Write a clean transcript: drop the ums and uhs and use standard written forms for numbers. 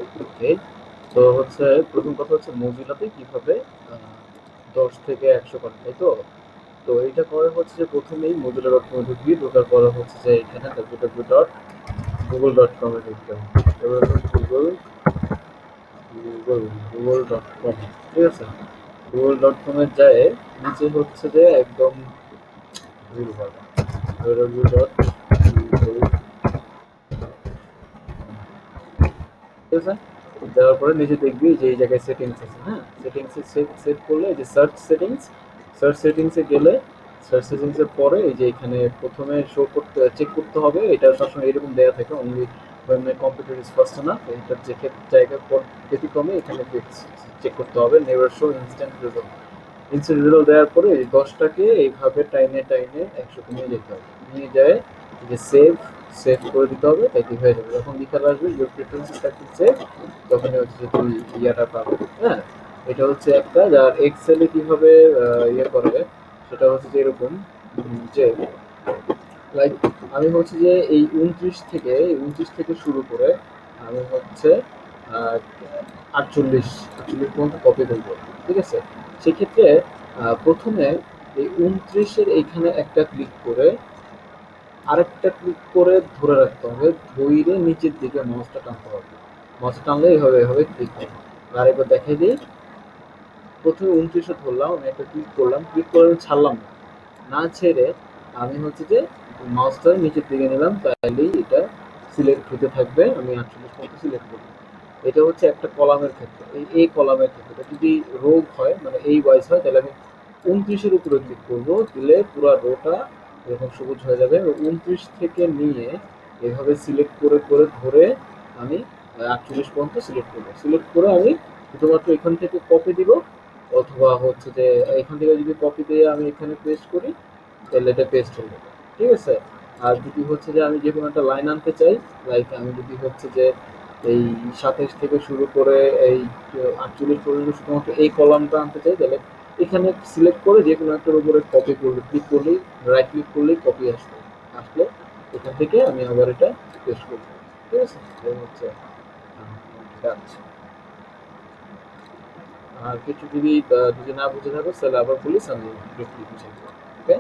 ওকে, তো হচ্ছে প্রথম কথা হচ্ছে মজিলাতে কিভাবে 10 থেকে 100 করেন, তাই তো? তো এইটা করে হচ্ছে যে প্রথমেই মজিলা ডট কমে ঢুকবি, ঢোকার পরে হচ্ছে যে এখানে www.google.com এ ঢুকতে হবে। এবার গুগল গুগল গুগল.com, ঠিক আছে? গুগল.com এ যায় নিচে হচ্ছে যে একদম www.google, ঠিক আছে? দেওয়ার পরে নিচে দেখবি যে এই জায়গায় সেটিংস আছে, হ্যাঁ? সেটিংসে সেট করলে এই যে সার্চ সেটিংসে গেলে সার্চ সেটিংসের পরে এই যে এখানে প্রথমে শো করতে চেক করতে হবে, এটা সবসময় এরকম দেওয়া থাকে only when my computer is fast enough, এটার যে জায়গার পর ব্যতিক্রমে এখানে চেক করতে হবে নেভার শো ইনস্ট্যান্ট রেজাল্ট দেওয়ার পরে এই 10টাকে এইভাবে টাইনে টাইনে 100তে নিয়ে যেতে হবে, নিয়ে যায় যে সেভ করে দিতে হবে, তাই কি হয়ে যাবে। যখন লিখা আসবে ইউর প্রেফারেন্সেস সেভ, তখনই হচ্ছে যে তুই ইয়াটা পাবে, হ্যাঁ? এটা হচ্ছে একটা, যার এক্সেলে কিভাবে ইয়ে করবে সেটা হচ্ছে যে এরকম, যে লাইক আমি হচ্ছে যে এই 29 থেকে শুরু করে আমি হচ্ছে আহ, 48 পর্যন্ত কপি করবো, ঠিক আছে? সেক্ষেত্রে প্রথমে এই 29-এর এইখানে একটা ক্লিক করে আরেকটা ক্লিক করে ধরে রাখতে হবে, ধইরে নিচের দিকে মাউসটা টানতে হবে, মাউসটা টানলে এইভাবে এভাবে ক্লিক হবে। আরেকবার দেখাই দিই, প্রথমে 29-এ ধরলাম, আমি একটা ক্লিক করলাম, ক্লিক করে আমি ছাড়লাম না, না ছেড়ে আমি হচ্ছে যে মাউসটা নিচের দিকে নিলাম, তাহলেই এটা সিলেক্ট হতে থাকবে, আমি 48 পর্যন্ত সিলেক্ট করব। এটা হচ্ছে একটা কলামের ক্ষেত্রে, এই কলামের ক্ষেত্রে। এটা যদি রোগ হয় মানে এই ওয়াইজ হয়, তাহলে আমি 29-এর উপরে ক্লিক করব, দিলে পুরো রোটা এরকম সবুজ হয়ে যাবে। 29 থেকে নিয়ে এভাবে সিলেক্ট করে করে ধরে আমি 48 পর্যন্ত সিলেক্ট করবো, সিলেক্ট করে আমি শুধুমাত্র এখান থেকে কপি দিব, অথবা হচ্ছে যে এখান থেকে যদি কপি দিয়ে আমি এখানে পেস্ট করি, তাহলে এটা পেস্ট হয়ে যাবে, ঠিক আছে? আর যদি হচ্ছে যে আমি যে কোনো একটা লাইন আনতে চাই, লাইক আমি যদি হচ্ছে যে এই 27 থেকে শুরু করে এই 48 পর্যন্ত শুধুমাত্র এই কলামটা আনতে চাই, তাহলে এখানে সিলেক্ট করে যে কোনো একটার উপরে কপি করলে, ক্লিক করলেই, রাইট ক্লিক করলেই কপি আসবে, আসলে এখান থেকে আমি আবার এটা পেস্ট করবো, ঠিক আছে? এই হচ্ছে কাজ। আর কিছু যদি যদি না বুঝে থাকো তাহলে আবার বলিস, আমি বুঝাই দেবো। ওকে।